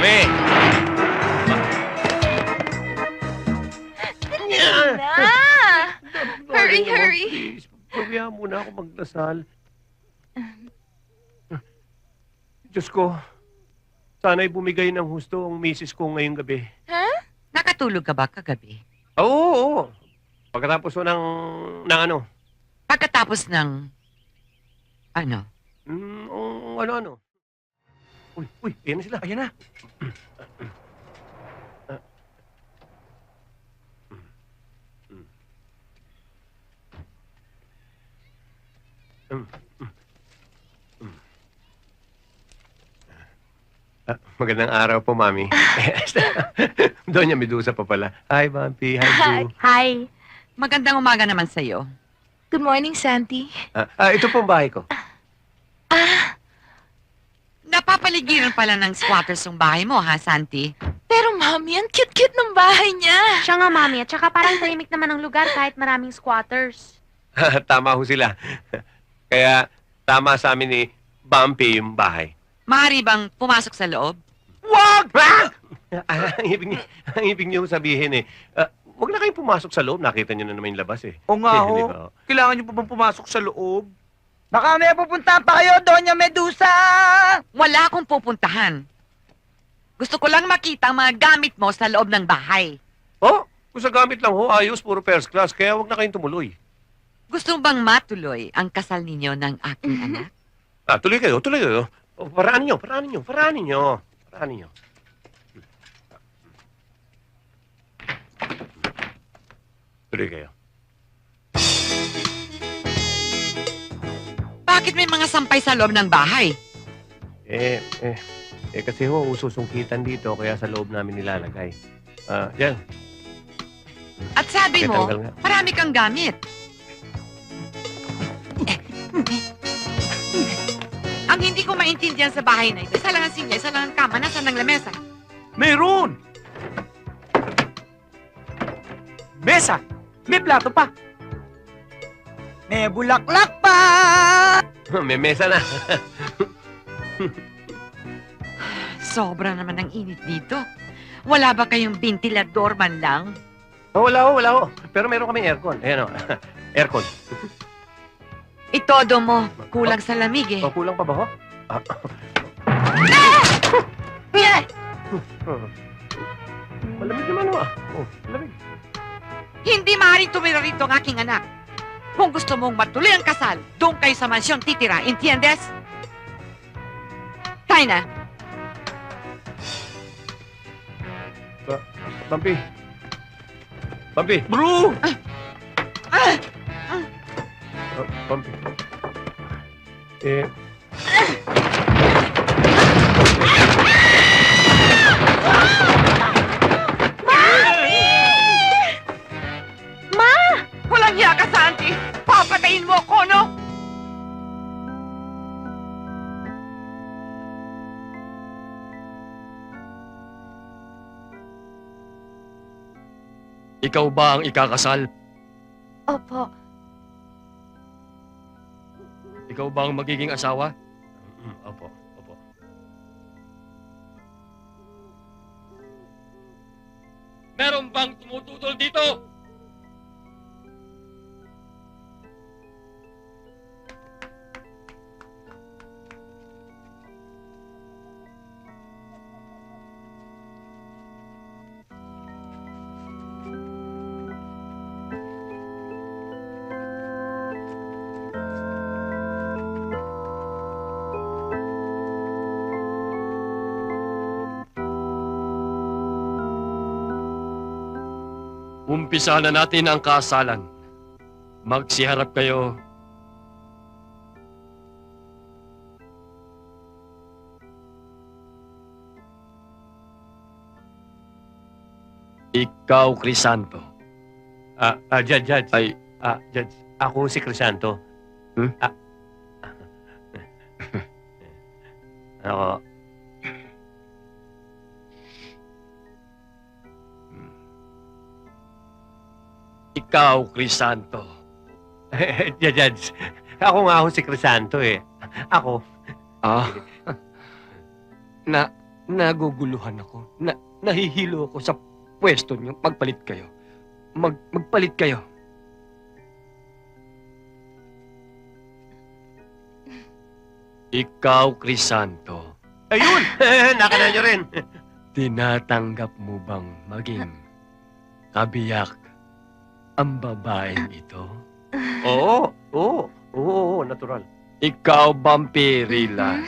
Mami! Na! Hurry, hurry. Please, pabayaan muna ako magdasal. Diyos ko, sana'y bumigay ng husto ang misis ko ngayong gabi. Ha? Nakatulog ka ba kagabi? Oo, oo. Pagkatapos ko ng ano? Pagkatapos ng... Ano? Ano? Uy, ayan na sila. Ayan na. Magandang araw po, Mami. Doña Medusa pa pala. Hi, Bumpy. Hi, Boo. Hi. Magandang umaga naman sa'yo. Good morning, Santi. Ito po ang bahay ko. Napapaligiran pala ng squatters yung bahay mo, ha, Santi? Pero Mami, ang cute-cute ng bahay niya. Siya nga, Mami. At saka parang tahimik naman ang lugar kahit maraming squatters. Tama ho sila. Kaya tama sa amin ni Bumpy yung bahay. Maaari bang pumasok sa loob? Wag! Ang ibig niyo sabihin wag na kayong pumasok sa loob. Nakita niyo na naman yung labas eh. O nga Di ho. ba? Kailangan niyo pa bang pumasok sa loob? Baka may pupuntahan pa kayo, Doña Medusa! Wala akong pupuntahan. Gusto ko lang makita ang mga gamit mo sa loob ng bahay. Oh, kung sa gamit lang ho, ayos, puro first class. Kaya wag na kayong tumuloy. Gusto mo bang matuloy ang kasal ninyo ng aking anak? Tuloy kayo. Oh, paraanin niyo. Tuloy kayo. Bakit may mga sampay sa loob ng bahay? Kasi ho, ususungkitan dito, kaya sa loob namin nilalagay. Yan. At sabi mo, Tanggal nga. marami kang gamit. Ang hindi ko maintindihan sa bahay na ito, isa lang ang silya, isa lang ang kama, nasaan ang lamesa? Meron! Mesa! May plato pa! May bulaklak pa! May mesa na. Sobra naman ang init dito. Wala ba kayong ventilador man lang? Wala ho. Pero meron kami aircon. Ayan o. Aircon. Itodo mo, kulang sa lamig eh. Kulang pa ba ho? Malamig naman ho. Malamig. Hindi maaaring tumira rito ang aking anak. Kung gusto mong matuloy ang kasal, doon kayo sa mansyon titira. Entiendes? Tayo na. Bumpy. Bro! Bumpy. Walang hiya ka, Santi! Papatayin mo ako, no? Ikaw ba ang ikakasal? Opo. Ikaw ba ang magiging asawa? Opo. Meron bang tumututol dito? Umpisa na natin ang kasalan. Magsiharap kayo. Ikaw, Crisanto. Judge. Ay, Judge. Ako si Crisanto. Hmm? Ako. ikaw, Crisanto. Judge. Ako nga ako si Crisanto eh. Ako. Ah, Naguguluhan ako. Nahihilo ako sa pwesto niyo. Magpalit kayo. Magpalit kayo. Ikaw, Crisanto, Ayun! Nakana nyo rin. tinatanggap mo bang maging kabiyak ang babaeng ito? Oo, oo, oo, natural. Ikaw, Vampirilla,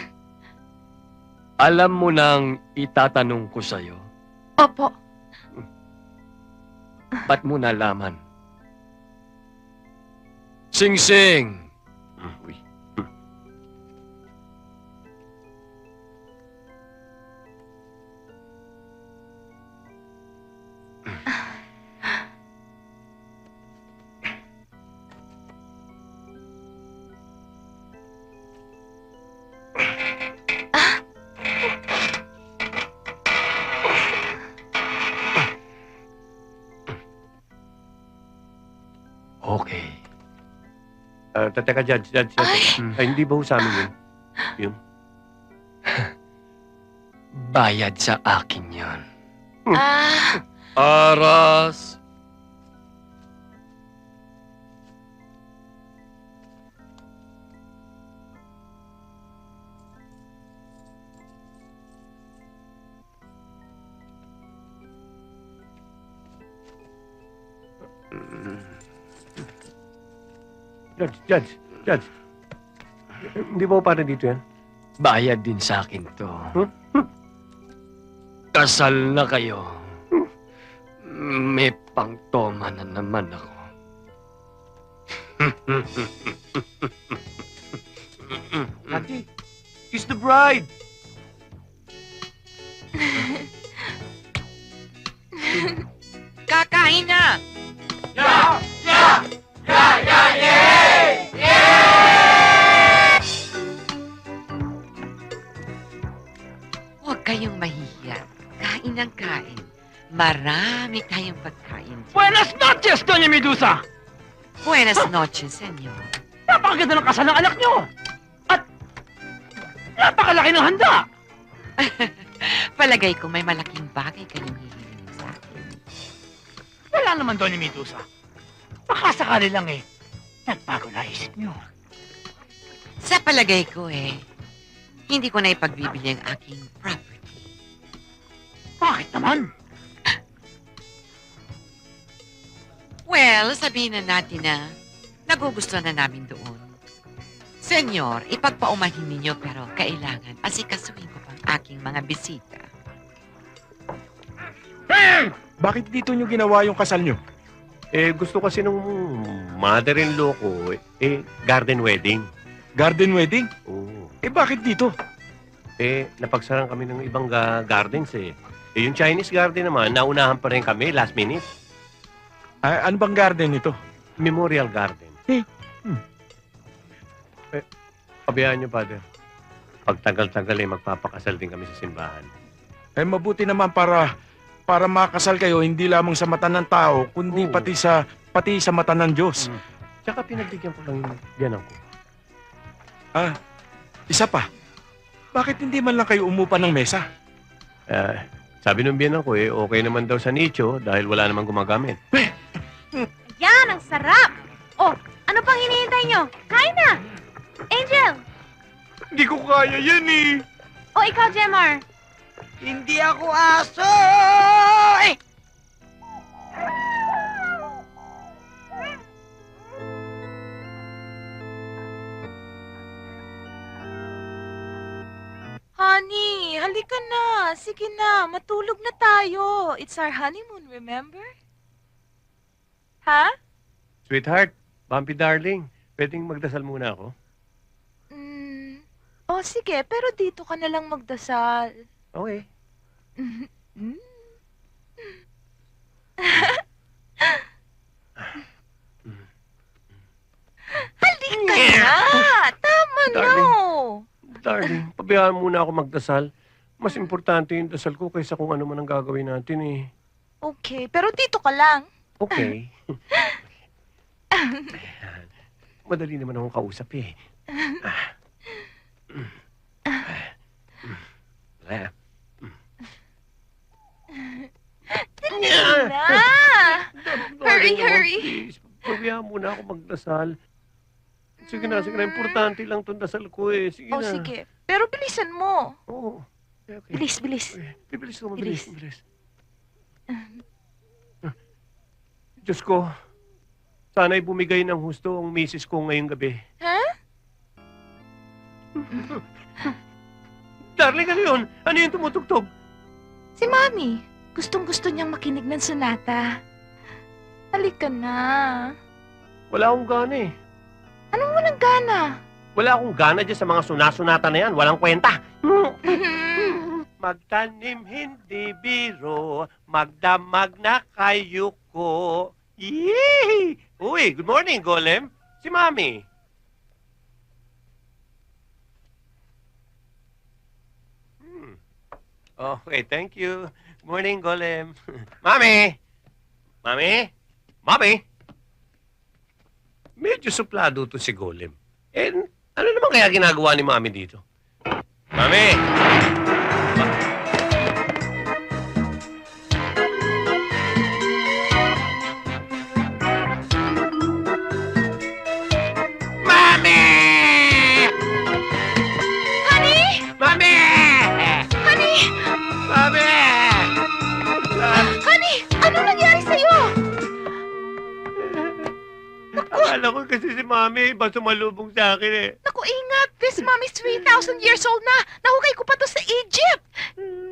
alam mo nang itatanong ko sa'yo, Opo. ba't mo nalaman? Sing-sing! Uy. Okay. Teka, Judge. Ay. Ay, hindi ba ho sa amin yun? Bayad sa akin yan. Ah, Aras! Judge. Hindi ba ho para dito yan? Bayad din sa akin to. Hmm? Kasal na kayo. May pangtoma na naman ako. Auntie, kiss the bride! Kakain na! Huwag kayong mahihiya. Kain ng kain. Marami tayong pagkain. Buenas noches, Doña Medusa! Buenas noches, senyor. Napakaganda ng kasal ng anak nyo! At napakalaki ng handa! Palagay ko may malaking bagay kayong hihingin sa akin. Wala naman, Doña Medusa. Baka sakali lang nagbago na isip nyo. Sa palagay ko hindi ko na ipagbibili ang aking property. Bakit naman? Well, sabihin na natin na nagugustuhan na namin doon. Senyor, ipagpaumahin ninyo pero kailangan asikasuhin ko pang aking mga bisita. Bakit dito nyo ginawa yung kasal nyo? Gusto kasi nung mother-in-law ko, garden wedding. Garden wedding? Oo. Bakit dito? Napagsaran kami ng ibang gardens yung Chinese garden naman, naunahan pa rin kami last minute. Ano bang garden ito? Memorial Garden. Hmm. Pabayaan niyo, Father. Pagtagal-tagal magpapakasal din kami sa simbahan. Mabuti naman para makasal kayo hindi lamang sa mata ng tao, kundi Oo. pati sa mata ng Diyos. Tsaka pinagbigyan ko lang yung biyanan ko. Isa pa. Bakit hindi man lang kayo umupa ng mesa? Sabi ng biyanan ko, okay naman daw sa nicho dahil wala namang gumagamit. Yan, ang sarap! Oh, ano pang hinihintay nyo? Kain na! Angel! Hindi ko kaya yan O ikaw, Jemar? Hindi ako aso! honey, halika na. Sige na, matulog na tayo. It's our honeymoon, remember? Ha? Sweetheart, Bumpy darling, pwedeng magdasal muna ako? Oh, sige, pero dito ka na lang magdasal. Okay. Mm. Halika na! Tama na! Darling, pabayaan muna ako magdasal. Mas importante yung dasal ko kaysa kung ano man ang gagawin natin Okay, pero dito ka lang. Okay. Madali naman akong kausap Wala. na. Hurry, hurry. Please, pabayaan mo na ako magdasal. Sige na. Importante lang itong dasal ko eh. Sige Oh, na. sige. Pero bilisan mo. Oo. Okay. Bilis, bilis. Bibilis ko, mabilis. Diyos ko, sana'y bumigay ng husto ang misis ko ngayong gabi. Ha? Darling, ano yun? Ano yung tumutugtog? Si Mami. Gustong-gusto niyang makinig ng sonata. Halika na. Wala akong gana eh. Anong walang gana? Wala akong gana dyan sa mga sunasunata na yan. Walang kwenta. Magtanim hindi biro, magdamag na kayo ko. Yee! Uy, good morning, Golem. Si Mami. Okay, thank you. Good morning, Golem. Mami! Mami! Medyo suplado to si Golem. Eh, ano naman kaya ginagawa ni Mami dito? Mami! Mami! Honey! Mami! Honey! Mami! Honey! Anong nangyari sa'yo? Akala ko kasi si Mami iba sumalubong sa akin eh. Naku, ingat! This mommy's 3,000 years old na! Nahukay ko pa to sa Egypt!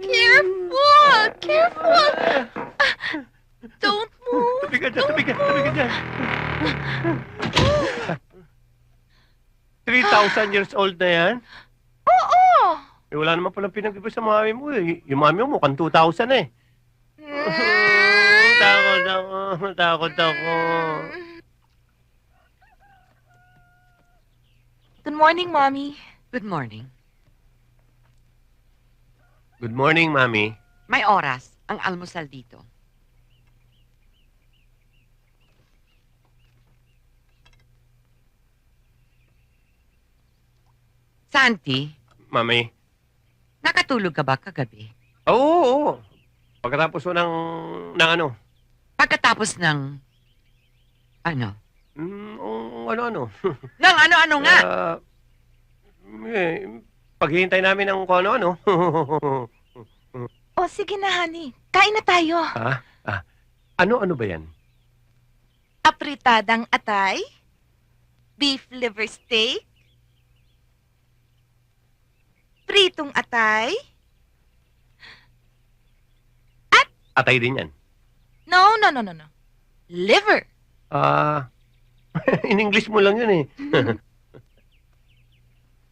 Careful! Careful! Don't move! Tabi ka dyan! 3,000 years old na yan? Oo! Eh, wala naman palang pinag-iba sa Mami mo eh. Yung Mami mo mukhang 2,000 eh. Takot ako. Good morning, Mommy. Good morning. Good morning, Mami. May oras ang almusal dito. Santi, Mami. nakatulog ka ba kagabi? Oo. Pagkatapos ko ng ano? Pagkatapos ng... Ano? Ano? Nang ano-ano nga? Paghihintay namin ng kung ano. O, sige na, honey. Kain na tayo. Ano ba yan? Apritadang atay, beef liver steak, pritong atay. Atay din yan. No. Liver. In English mo lang yun eh.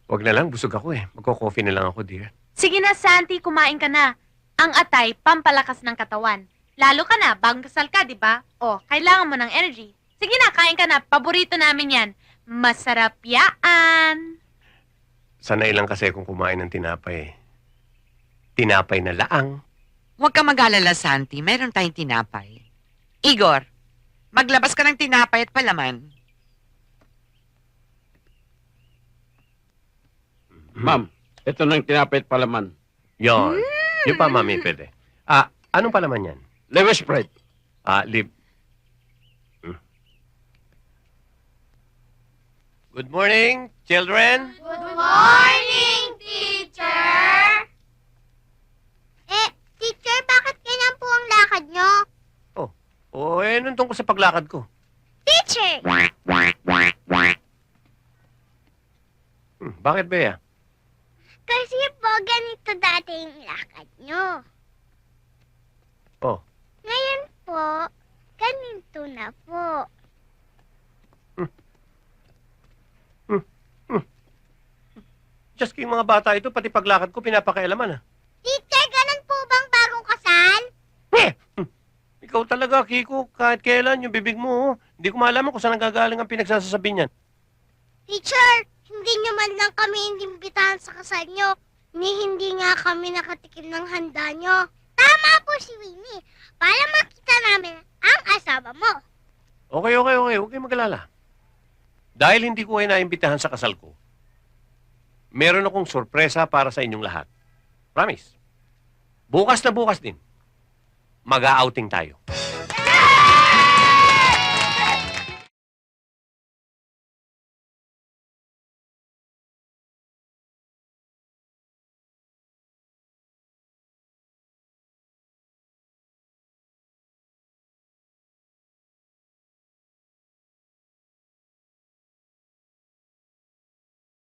Wag na lang, busog ako eh. Magko-coffee na lang ako, dear. Sige na, Santi, kumain ka na. Ang atay, pampalakas ng katawan. Lalo ka na, bagong kasal ka, di ba? O, kailangan mo ng energy. Sige na, kain ka na. Paborito namin yan. Masarap yaan. Sanay lang kasi kung kumain ng tinapay. Tinapay na laang. Huwag ka mag-alala, Santi. Meron tayong tinapay. Igor, maglabas ka ng tinapay at palaman. Ma'am, ito na yung tinapay at palaman. Yon. Yung pa, Mami, pwede. Anong palaman yan? Liver spread. Lip. Good morning, children. Good morning, teacher! Teacher, bakit ganyan po ang lakad nyo? Nung tungkol sa paglakad ko. Teacher! Bakit, Bea? Kasi po, ganito dati yung lakad nyo. Oh. Ngayon po, ganito na po. Just king mga bata ito, pati paglakad ko, pinapakailaman Teacher, ganun po bang bagong kasal? Ikaw talaga, Kiko, kahit kailan yung bibig mo, hindi ko malaman kung saan nagagaling ang pinagsasasabi niyan. Teacher, hindi nyo man lang kami inimbitahan sa kasal nyo. Hindi nga kami nakatikim ng handa nyo. Tama po si Winnie. Para makita namin ang asawa mo. Okay. Huwag kayong mag-alala. Dahil hindi ko kayo naimbitahan sa kasal ko, meron akong sorpresa para sa inyong lahat. Promise. Bukas na bukas din. Mag-a-outing tayo.